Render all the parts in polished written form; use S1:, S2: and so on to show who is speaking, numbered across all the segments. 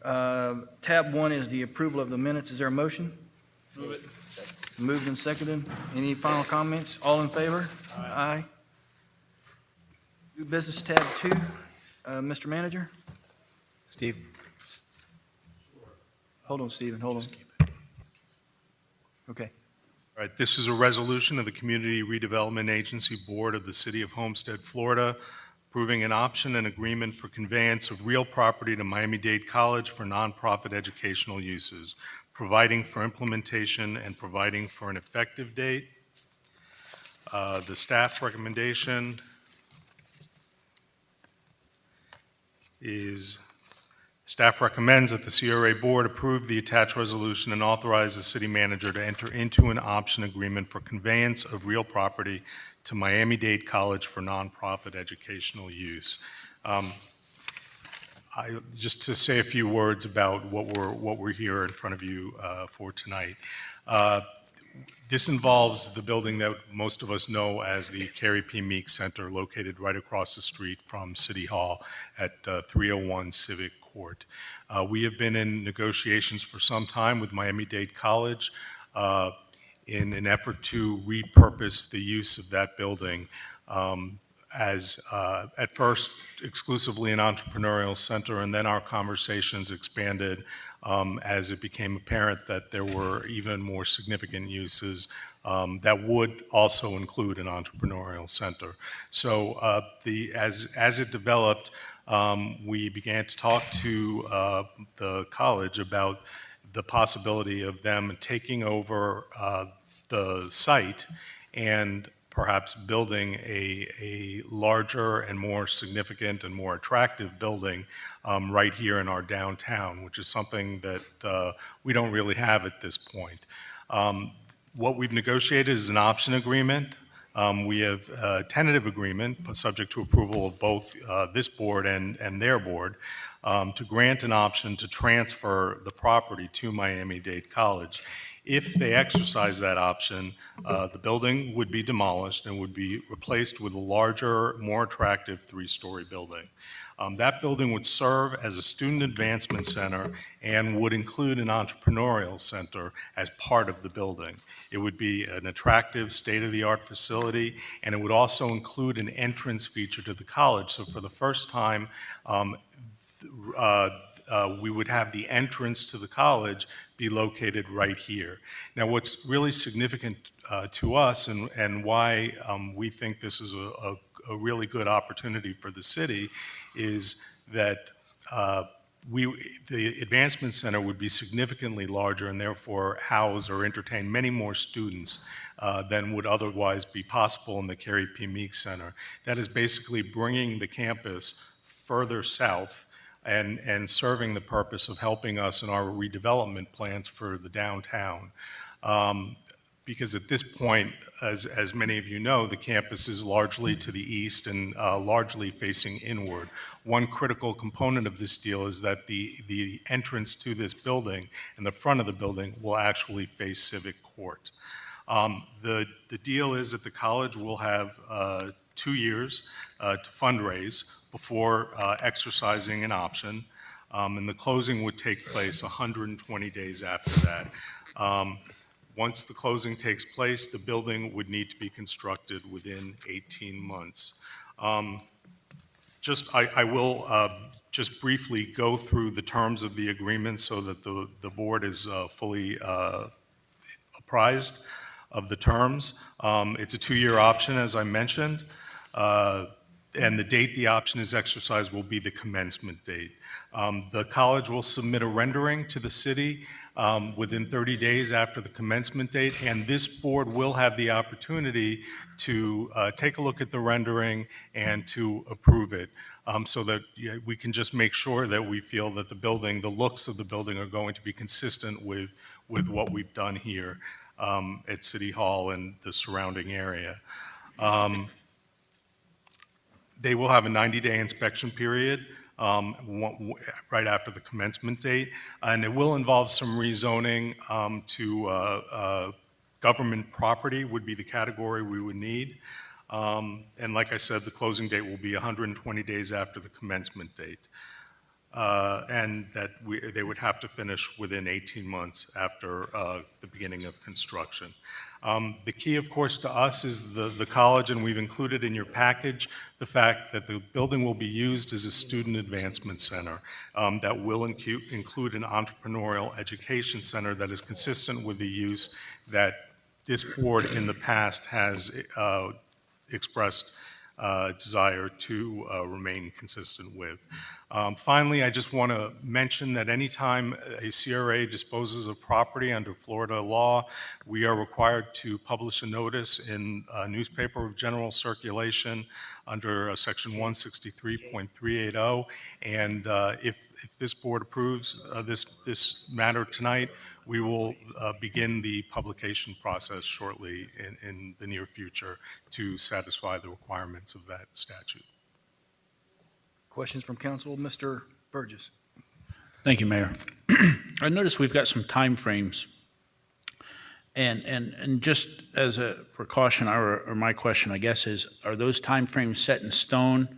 S1: Tab 1 is the approval of the minutes. Is there a motion?
S2: Move it.
S1: Moved and seconded. Any final comments? All in favor? Aye. New business, tab 2. Mr. Manager?
S3: Steve?
S1: Hold on, Stephen, hold on. Okay.
S2: All right, this is a resolution of the Community Redevelopment Agency Board of the City of Homestead, Florida, approving an option and agreement for conveyance of real property to Miami-Dade College for nonprofit educational uses, providing for implementation and providing for an effective date. The staff recommendation is staff recommends that the CRA Board approve the attached resolution and authorize the city manager to enter into an option agreement for conveyance of real property to Miami-Dade College for nonprofit educational use. Just to say a few words about what we're here in front of you for tonight. This involves the building that most of us know as the CRA Meeting Center, located right across the street from City Hall at 301 Civic Court. We have been in negotiations for some time with Miami-Dade College in an effort to repurpose the use of that building as at first exclusively an entrepreneurial center, and then our conversations expanded as it became apparent that there were even more significant uses that would also include an entrepreneurial center. So as it developed, we began to talk to the college about the possibility of them taking over the site and perhaps building a larger and more significant and more attractive building right here in our downtown, which is something that we don't really have at this point. What we've negotiated is an option agreement. We have a tentative agreement, but subject to approval of both this board and their board, to grant an option to transfer the property to Miami-Dade College. If they exercise that option, the building would be demolished and would be replaced with a larger, more attractive three-story building. That building would serve as a student advancement center and would include an entrepreneurial center as part of the building. It would be an attractive, state-of-the-art facility, and it would also include an entrance feature to the college. So for the first time, we would have the entrance to the college be located right here. Now, what's really significant to us and why we think this is a really good opportunity for the city is that the Advancement Center would be significantly larger and therefore house or entertain many more students than would otherwise be possible in the CRA Meeting Center. That is basically bringing the campus further south and serving the purpose of helping us in our redevelopment plans for the downtown. Because at this point, as many of you know, the campus is largely to the east and largely facing inward. One critical component of this deal is that the entrance to this building and the front of the building will actually face Civic Court. The deal is that the college will have 2 years to fundraise before exercising an option, and the closing would take place 120 days after that. Once the closing takes place, the building would need to be constructed within 18 months. I will just briefly go through the terms of the agreement so that the board is fully apprised of the terms. It's a 2-year option, as I mentioned, and the date the option is exercised will be the commencement date. The college will submit a rendering to the city within 30 days after the commencement date, and this board will have the opportunity to take a look at the rendering and to approve it, so that we can just make sure that we feel that the looks of the building are going to be consistent with what we've done here at City Hall and the surrounding area. They will have a 90-day inspection period right after the commencement date, and it will involve some rezoning to government property would be the category we would need. And like I said, the closing date will be 120 days after the commencement date. and that they would have to finish within 18 months after the beginning of construction. The key, of course, to us is the college, and we've included in your package the fact that the building will be used as a student advancement center that will include an entrepreneurial education center that is consistent with the use that this board in the past has expressed desire to remain consistent with. Finally, I just want to mention that anytime a CRA disposes of property under Florida law, we are required to publish a notice in a newspaper of general circulation under section 163.380. And if this board approves this matter tonight, we will begin the publication process shortly in the near future to satisfy the requirements of that statute.
S1: Questions from council? Mr. Burgess.
S3: Thank you, Mayor. I noticed we've got some timeframes. And just as a precaution, or my question, I guess, is, are those timeframes set in stone,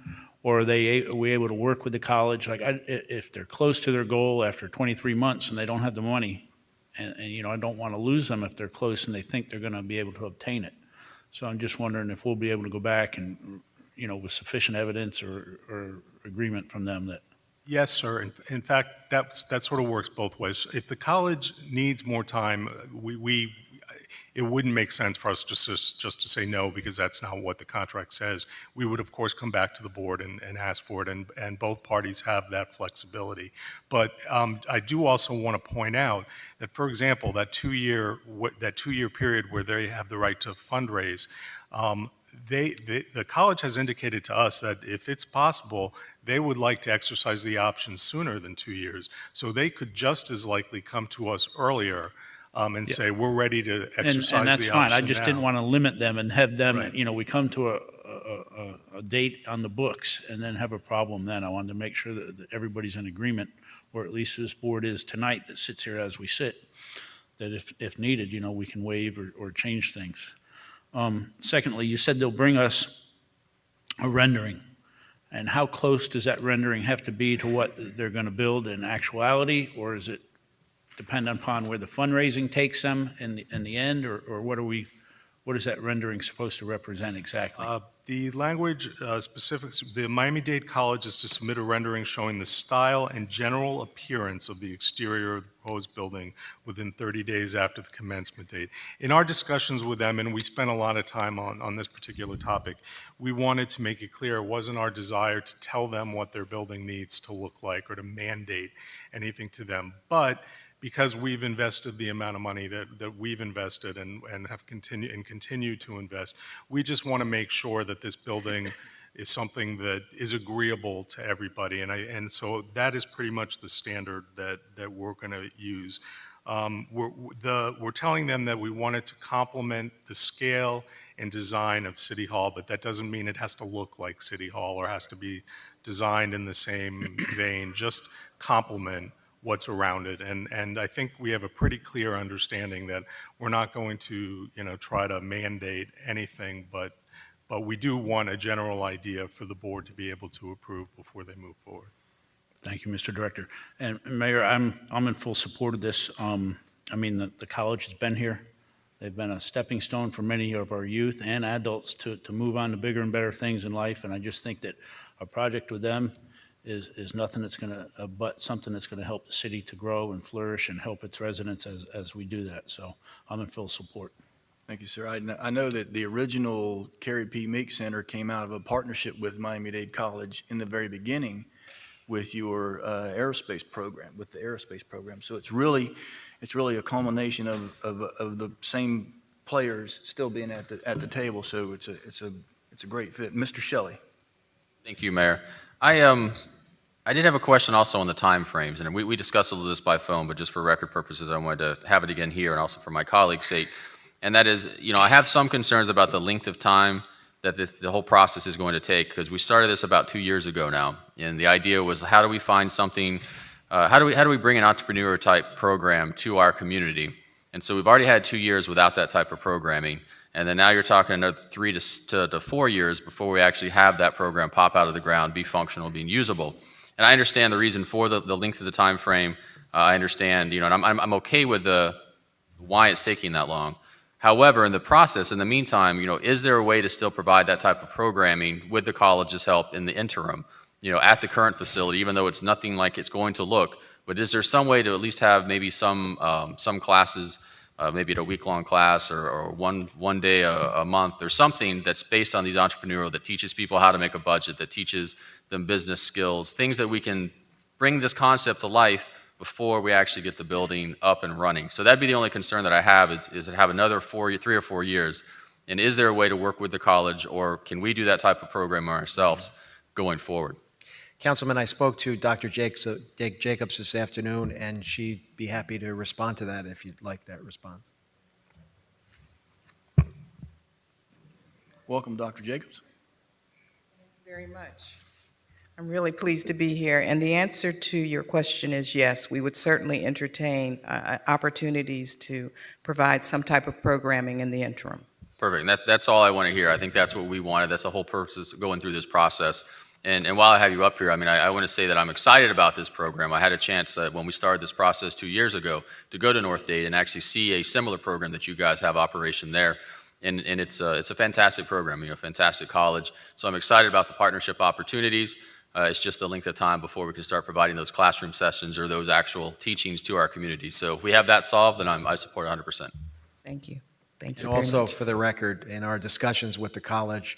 S3: or are we able to work with the college? Like, if they're close to their goal after 23 months and they don't have the money, and I don't want to lose them if they're close and they think they're going to be able to obtain it. So I'm just wondering if we'll be able to go back and, with sufficient evidence or agreement from them that.
S2: Yes, sir. In fact, that sort of works both ways. If the college needs more time, it wouldn't make sense for us just to say no, because that's not what the contract says. We would, of course, come back to the board and ask for it, and both parties have that flexibility. But I do also want to point out that, for example, that two-year period where they have the right to fundraise, the college has indicated to us that if it's possible, they would like to exercise the option sooner than 2 years. So they could just as likely come to us earlier and say, we're ready to exercise the option now.
S3: And that's fine. I just didn't want to limit them and have them,
S2: Right.
S3: we come to a date on the books and then have a problem then. I wanted to make sure that everybody's in agreement, or at least this board is tonight that sits here as we sit, that if needed, we can waive or change things. Secondly, you said they'll bring us a rendering. And how close does that rendering have to be to what they're going to build in actuality? Or is it dependent upon where the fundraising takes them in the end? Or what is that rendering supposed to represent exactly?
S2: The language specifics, the Miami-Dade College is to submit a rendering showing the style and general appearance of the exterior of the proposed building within 30 days after the commencement date. In our discussions with them, and we spent a lot of time on this particular topic, we wanted to make it clear it wasn't our desire to tell them what their building needs to look like or to mandate anything to them. But because we've invested the amount of money that we've invested and have continue to invest, we just want to make sure that this building is something that is agreeable to everybody. And so that is pretty much the standard that we're going to use. We're telling them that we want it to complement the scale and design of City Hall, but that doesn't mean it has to look like City Hall or has to be designed in the same vein, just complement what's around it. And I think we have a pretty clear understanding that we're not going to, try to mandate anything, but we do want a general idea for the board to be able to approve before they move forward.
S3: Thank you, Mr. Director. And Mayor, I'm in full support of this. The college has been here. They've been a stepping stone for many of our youth and adults to move on to bigger and better things in life. And I just think that a project with them is nothing that's going to, but something that's going to help the city to grow and flourish and help its residents as we do that. So I'm in full support.
S1: Thank you, sir. I know that the original CRA Meeting Center came out of a partnership with Miami-Dade College in the very beginning with your aerospace program, with the aerospace program. So it's really a culmination of the same players still being at the table. So it's a great fit. Mr. Shelley.
S4: Thank you, Mayor. I did have a question also on the timeframes, and we discussed all of this by phone, but just for record purposes, I wanted to have it again here and also for my colleagues' sake. And that is, I have some concerns about the length of time that the whole process is going to take, because we started this about 2 years ago now, and the idea was, how do we find something, how do we bring an entrepreneur type program to our community? And so we've already had 2 years without that type of programming, and then now you're talking another 3 to 4 years before we actually have that program pop out of the ground, be functional, being usable. And I understand the reason for the length of the time frame. I understand, and I'm okay with why it's taking that long. However, in the process, in the meantime, is there a way to still provide that type of programming with the college's help in the interim, at the current facility, even though it's nothing like it's going to look? But is there some way to at least have maybe some classes, maybe at a week-long class or one day a month, or something that's based on these entrepreneurial, that teaches people how to make a budget, that teaches them business skills, things that we can bring this concept to life before we actually get the building up and running. So that'd be the only concern that I have is to have another 3 or 4 years. And is there a way to work with the college, or can we do that type of program ourselves going forward?
S5: Councilman, I spoke to Dr. Jacobs this afternoon, and she'd be happy to respond to that if you'd like that response.
S1: Welcome, Dr. Jacobs.
S6: Very much. I'm really pleased to be here, and the answer to your question is yes. We would certainly entertain opportunities to provide some type of programming in the interim.
S4: Perfect. And that's all I want to hear. I think that's what we wanted. That's the whole purpose of going through this process. And while I have you up here, I want to say that I'm excited about this program. I had a chance when we started this process 2 years ago to go to North Dade and actually see a similar program that you guys have operation there. And it's a fantastic program, fantastic college. So I'm excited about the partnership opportunities. It's just the length of time before we can start providing those classroom sessions or those actual teachings to our community. So if we have that solved, then I support 100%.
S6: Thank you. Thank you
S5: And
S6: very
S5: also,
S6: much.
S5: for the record, in our discussions with the college,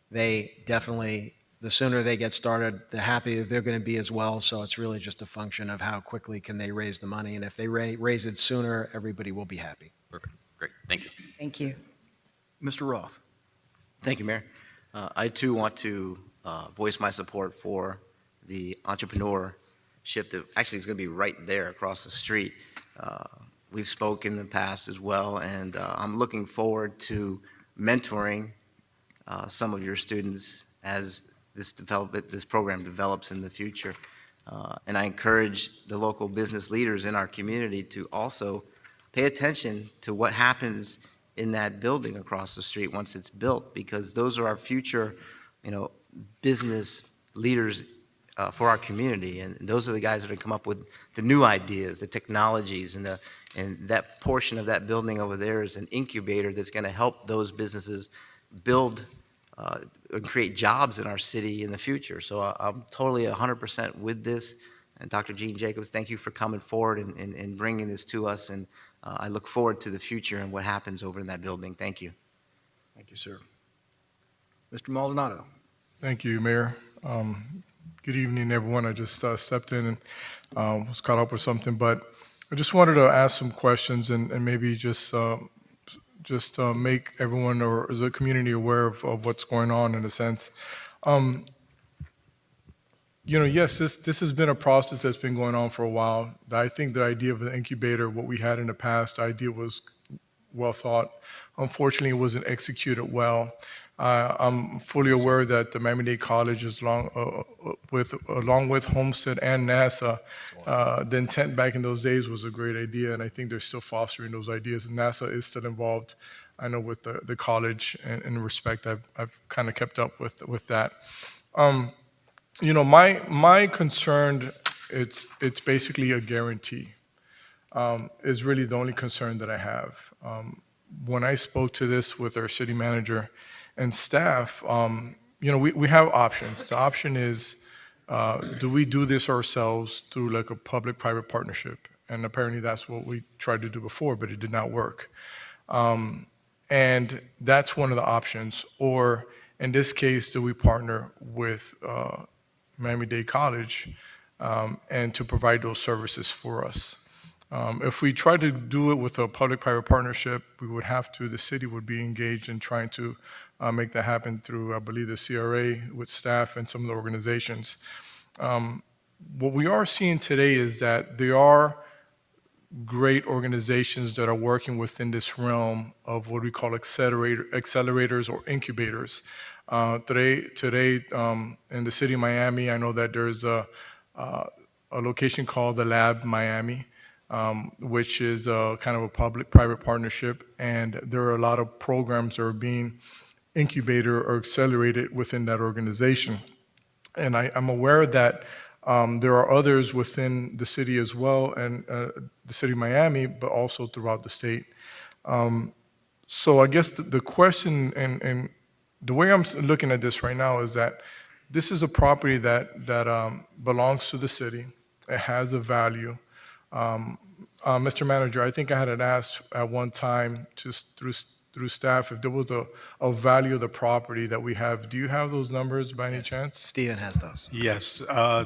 S5: they definitely, the sooner they get started, the happier they're going to be as well. So it's really just a function of how quickly can they raise the money. And if they raise it sooner, everybody will be happy.
S4: Perfect. Great. Thank you.
S6: Thank you.
S1: Mr. Roth.
S7: Thank you, Mayor. I too want to voice my support for the entrepreneurship that actually is going to be right there across the street. We've spoken in the past as well, and I'm looking forward to mentoring some of your students as this program develops in the future. And I encourage the local business leaders in our community to also pay attention to what happens in that building across the street once it's built, because those are our future, business leaders for our community, and those are the guys that are come up with the new ideas, the technologies, and that portion of that building over there is an incubator that's going to help those businesses build and create jobs in our city in the future. So I'm totally 100% with this. And Dr. Gene Jacobs, thank you for coming forward and bringing this to us, and I look forward to the future and what happens over in that building. Thank you.
S1: Thank you, sir. Mr. Maldonado.
S8: Thank you, Mayor. Good evening, everyone. I just stepped in and was caught up with something, but I just wanted to ask some questions and maybe just make everyone or the community aware of what's going on in a sense. Yes, this has been a process that's been going on for a while. I think the idea of the incubator, what we had in the past, the idea was well thought. Unfortunately, it wasn't executed well. I'm fully aware that the Miami-Dade College is along with Homestead and NASA. The intent back in those days was a great idea, and I think they're still fostering those ideas. And NASA is still involved, I know, with the college, and in respect, I've kind of kept up with that. My concern, it's basically a guarantee, is really the only concern that I have. When I spoke to this with our city manager and staff, we have options. The option is, do we do this ourselves through like a public-private partnership? And apparently that's what we tried to do before, but it did not work. And that's one of the options. Or in this case, do we partner with Miami-Dade College and to provide those services for us? If we try to do it with a public-private partnership, the city would be engaged in trying to make that happen through, I believe, the CRA with staff and some of the organizations. What we are seeing today is that there are great organizations that are working within this realm of what we call accelerators or incubators. Today, in the city of Miami, I know that there's a location called the Lab Miami, which is kind of a public-private partnership, and there are a lot of programs that are being incubated or accelerated within that organization. And I'm aware that There are others within the city as well, and the city of Miami, but also throughout the state. So I guess the question and the way I'm looking at this right now is that this is a property that belongs to the city. It has a value. Mr. Manager, I think I had asked at one time just through staff if there was a value of the property that we have. Do you have those numbers by any
S5: Yes,
S8: chance?
S5: Stephen has those.
S2: Yes,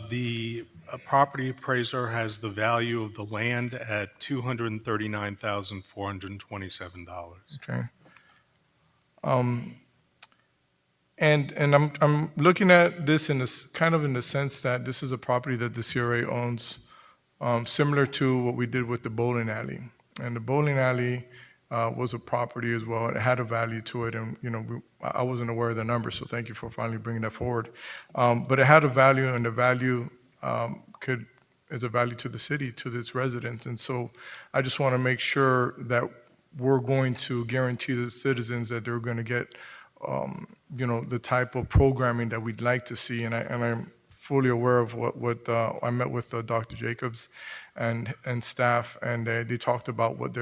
S2: the property appraiser has the value of the land at $239,427.
S8: Okay. And I'm looking at this in this kind of in the sense that this is a property that the CRA owns, similar to what we did with the bowling alley. And the bowling alley was a property as well. It had a value to it, and I wasn't aware of the numbers, so thank you for finally bringing that forward. But it had a value, and the value is a value to the city, to its residents. And so I just want to make sure that we're going to guarantee the citizens that they're going to get the type of programming that we'd like to see. And I'm fully aware of what I met with Dr. Jacobs and staff, and they talked about what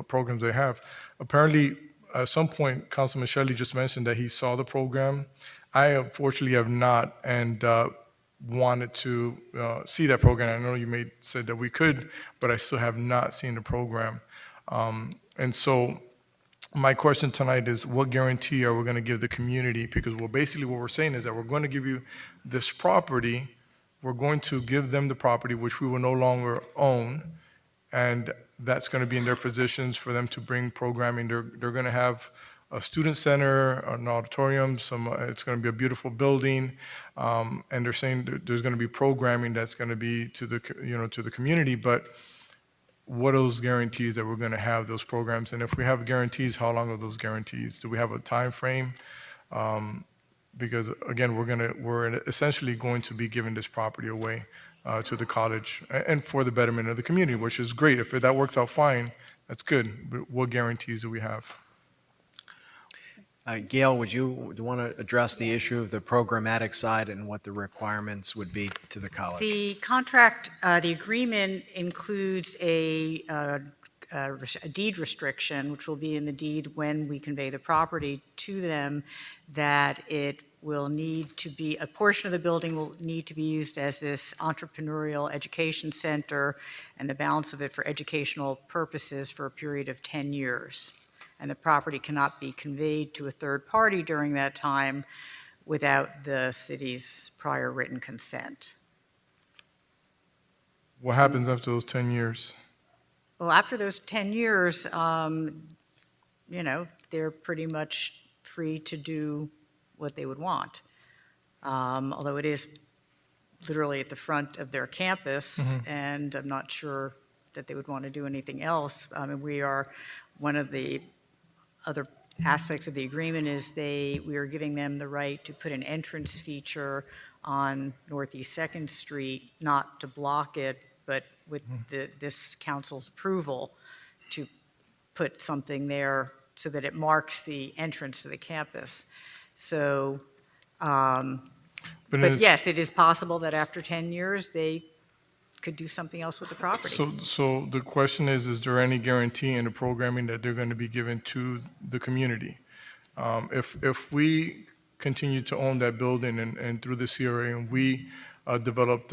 S8: programs they have. Apparently, at some point, Councilman Shelley just mentioned that he saw the program. I unfortunately have not, and wanted to see that program. I know you said that we could, but I still have not seen the program. And so my question tonight is, what guarantee are we going to give the community? Because basically what we're saying is that we're going to give you this property, we're going to give them the property, which we will no longer own, and that's going to be in their positions for them to bring programming. They're going to have a student center, an auditorium, it's going to be a beautiful building, and they're saying there's going to be programming that's going to be to the community, but what are those guarantees that we're going to have those programs? And if we have guarantees, how long are those guarantees? Do we have a time frame? Because again, we're essentially going to be giving this property away to the college and for the betterment of the community, which is great. If that works out fine, that's good. But what guarantees do we have?
S5: Gail, do you want to address the issue of the programmatic side and what the requirements would be to the college?
S9: The contract, the agreement includes a deed restriction, which will be in the deed when we convey the property to them, that it will need to be, a portion of the building will need to be used as this entrepreneurial education center, and the balance of it for educational purposes for a period of 10 years. And the property cannot be conveyed to a third party during that time without the city's prior written consent.
S8: What happens after those 10 years?
S9: Well, after those 10 years, they're pretty much free to do what they would want. Although it is literally at the front of their campus, and I'm not sure that they would want to do anything else. I mean, one of the other aspects of the agreement is we are giving them the right to put an entrance feature on Northeast 2nd Street, not to block it, but with this council's approval to put something there so that it marks the entrance to the campus. So, but yes, it is possible that after 10 years, they could do something else with the property.
S8: So the question is there any guarantee in the programming that they're going to be given to the community? If we continue to own that building and through the CRA, and we developed,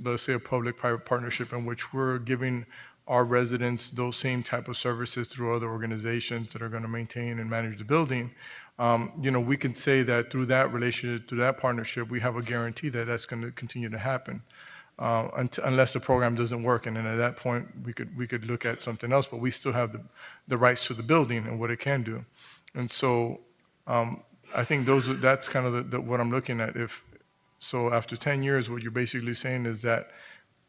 S8: let's say, a public-private partnership in which we're giving our residents those same type of services through other organizations that are going to maintain and manage the building, we can say that through that relationship, through that partnership, we have a guarantee that that's going to continue to happen. Unless the program doesn't work, and then at that point we could look at something else, but we still have the rights to the building and what it can do. And so I think that's kind of what I'm looking at. So after 10 years, what you're basically saying is that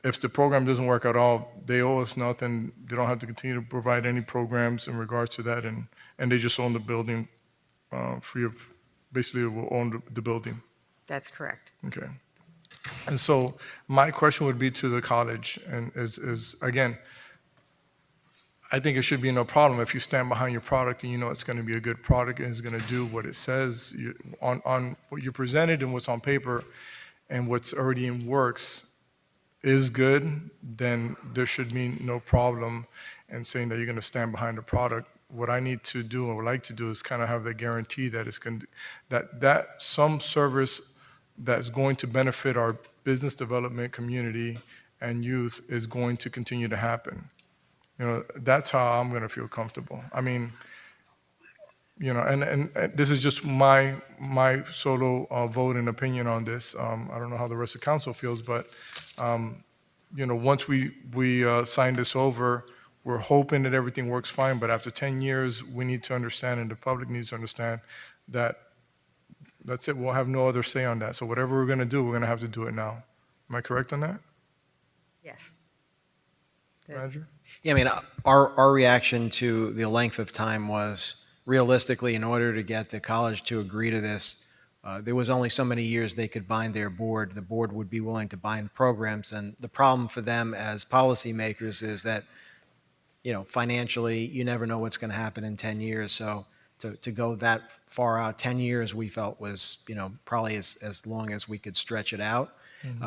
S8: if the program doesn't work at all, they owe us nothing. They don't have to continue to provide any programs in regards to that, and they just own the building free of, basically will own the building.
S9: That's correct.
S8: Okay. And so my question would be to the college, and is again, I think it should be no problem if you stand behind your product and you know it's going to be a good product and it's going to do what it says on what you presented and what's on paper. and what's already in works is good, then there should be no problem in saying that you're going to stand behind the product. What I need to do, or would like to do, is kind of have the guarantee that it's going to, that some service that's going to benefit our business development community and youth is going to continue to happen. You know, that's how I'm going to feel comfortable. I mean, you know, and this is just my solo vote and opinion on this. I don't know how the rest of the council feels, but you know, once we sign this over, we're hoping that everything works fine. But after 10 years, we need to understand, and the public needs to understand that that's it. We'll have no other say on that. So whatever we're going to do, we're going to have to do it now. Am I correct on that,
S9: Yes.
S8: Roger?
S5: Yeah, I mean, our reaction to the length of time was, realistically, in order to get the college to agree to this, there was only so many years they could bind their board. The board would be willing to bind programs, and the problem for them as policymakers is that, you know, financially, you never know what's going to happen in 10 years. So to go that far out, 10 years, we felt was, you know, probably as long as we could stretch it out.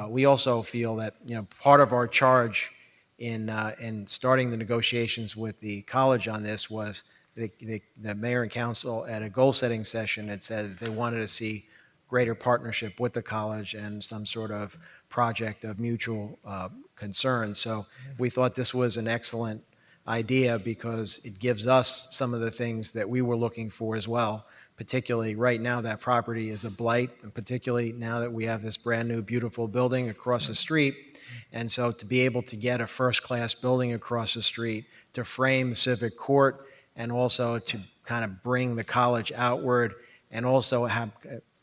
S5: We also feel that, you know, part of our charge in starting the negotiations with the college on this was the mayor and council at a goal-setting session had said that they wanted to see greater partnership with the college and some sort of project of mutual concern. So we thought this was an excellent idea because it gives us some of the things that we were looking for as well. Particularly right now, that property is a blight, and particularly now that we have this brand-new beautiful building across the street. And so to be able to get a first-class building across the street, to frame the civic court, and also to kind of bring the college outward, and also have,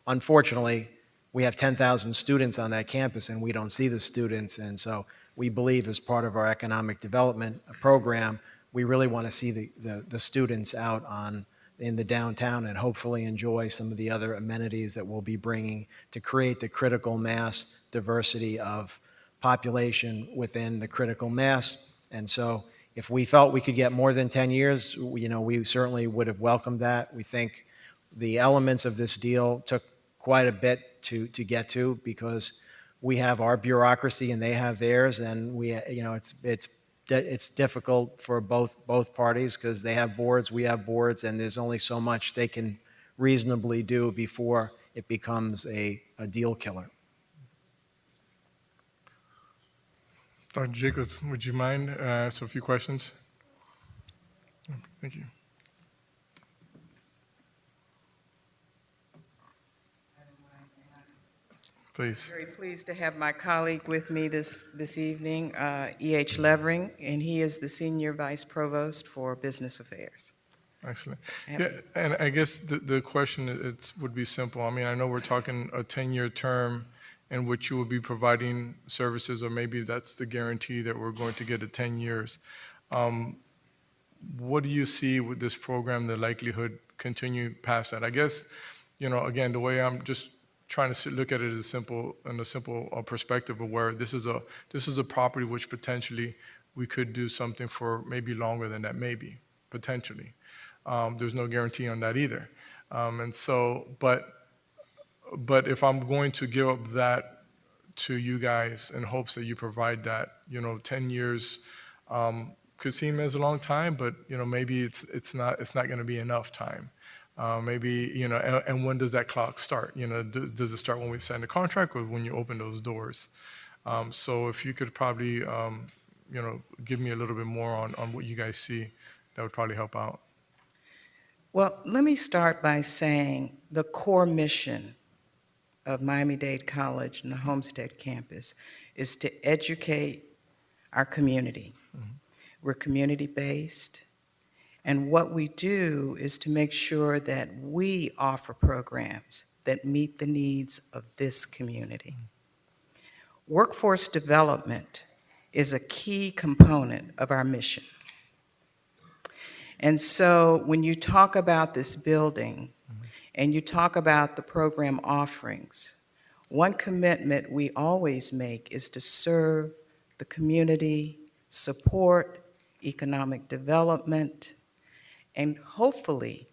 S5: unfortunately, we have 10,000 students on that campus and we don't see the students. And so we believe as part of our economic development program, we really want to see the students out in the downtown and hopefully enjoy some of the other amenities that we'll be bringing to create the critical mass diversity of population within the critical mass. And so if we felt we could get more than 10 years, you know, we certainly would have welcomed that. We think the elements of this deal took quite a bit to get to because we have our bureaucracy and they have theirs, and we, you know, it's difficult for both parties because they have boards, we have boards, and there's only so much they can reasonably do before it becomes a deal killer.
S8: Dr. Jacobs, would you mind ask a few questions? Thank you. Please.
S6: Very pleased to have my colleague with me this evening, E.H. Levering, and he is the Senior Vice Provost for Business Affairs.
S8: Excellent.
S6: Yep.
S8: Yeah, and I guess the question would be simple. I mean, I know we're talking a 10-year term in which you will be providing services, or maybe that's the guarantee that we're going to get at 10 years. What do you see with this program, the likelihood continue past that? I guess, you know, again, the way I'm just trying to look at it as in a simple perspective of where this is a property which potentially we could do something for maybe longer than that, maybe, potentially. There's no guarantee on that either. And so, but if I'm going to give up that to you guys in hopes that you provide that, you know, 10 years could seem as a long time, but, you know, maybe it's not going to be enough time. Maybe, you know, and when does that clock start? You know, does it start when we sign the contract or when you open those doors? So if you could probably, you know, give me a little bit more on what you guys see, that would probably help out.
S6: Well, let me start by saying the core mission of Miami-Dade College and the Homestead campus is to educate our community. Mm-hmm. We're community-based, and what we do is to make sure that we offer programs that meet the needs of this community. Mm-hmm. Workforce development is a key component of our mission. And so when you talk about this building, and you talk about the program offerings, one commitment we always make is to serve the community, support economic development, and hopefully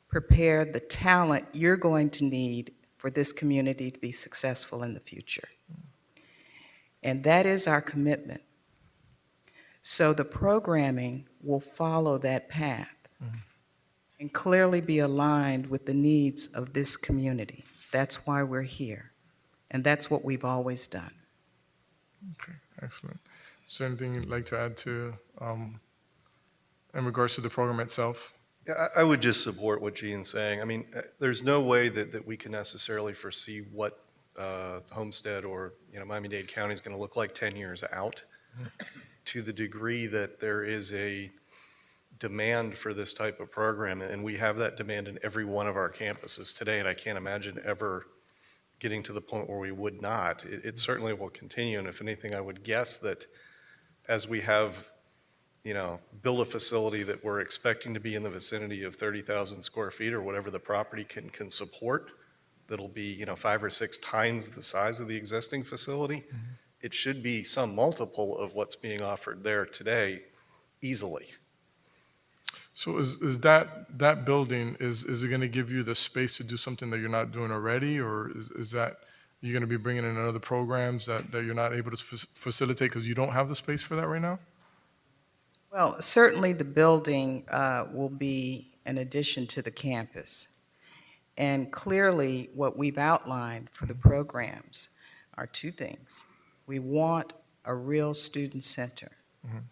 S6: prepare the talent you're going to need for this community to be successful in the future. And that is our commitment. So the programming will follow that path and clearly be aligned with the needs of this community. That's why we're here, and that's what we've always done.
S8: Okay, excellent. Is there anything you'd like to add to, in regards to the program itself?
S10: Yeah, I would just support what Gene's saying. I mean, there's no way that we can necessarily foresee what Homestead or, Miami-Dade County is going to look like 10 years out. To the degree that there is a demand for this type of program, and we have that demand in every one of our campuses today, and I can't imagine ever getting to the point where we would not. It certainly will continue, and if anything, I would guess that as we have build a facility that we're expecting to be in the vicinity of 30,000 square feet or whatever the property can support, that'll be, 5 or 6 times the size of the existing facility. It should be some multiple of what's being offered there today easily.
S8: So is that building, is it going to give you the space to do something that you're not doing already? Or is that, you're going to be bringing in other programs that you're not able to facilitate because you don't have the space for that right now?
S6: Well, certainly the building will be an addition to the campus. And clearly, what we've outlined for the programs are 2 things. We want a real student center.
S8: Mhm.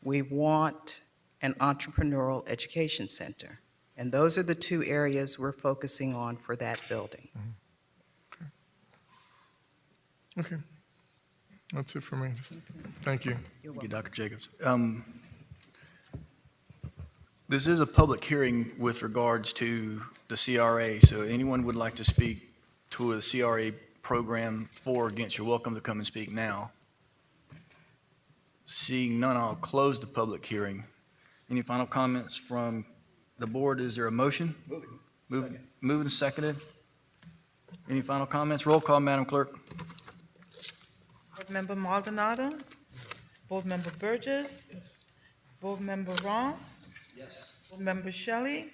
S6: We want an entrepreneurial education center. And those are the 2 areas we're focusing on for that building.
S8: Okay. That's it for me. Thank you.
S1: Thank you, Dr. Jacobs. This is a public hearing with regards to the CRA, so anyone would like to speak to the CRA program for or against, you're welcome to come and speak now. Seeing none, I'll close the public hearing. Any final comments from the board? Is there a motion? Moving and seconded. Any final comments? Roll call, Madam Clerk.
S11: Board Member Maldonado. Board Member Burgess. Board Member Ross.
S7: Yes.
S11: Board Member Shelley.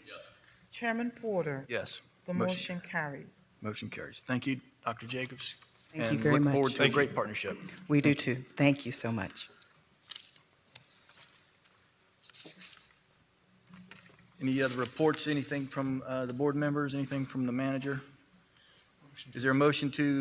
S11: Chairman Porter.
S1: Yes.
S11: The motion carries.
S1: Motion carries. Thank you, Dr. Jacobs.
S6: Thank you very
S1: And look
S6: much.
S1: forward to a great partnership.
S6: We do too. Thank you so much.
S1: Any other reports, anything from the board members, anything from the manager? Is there a motion to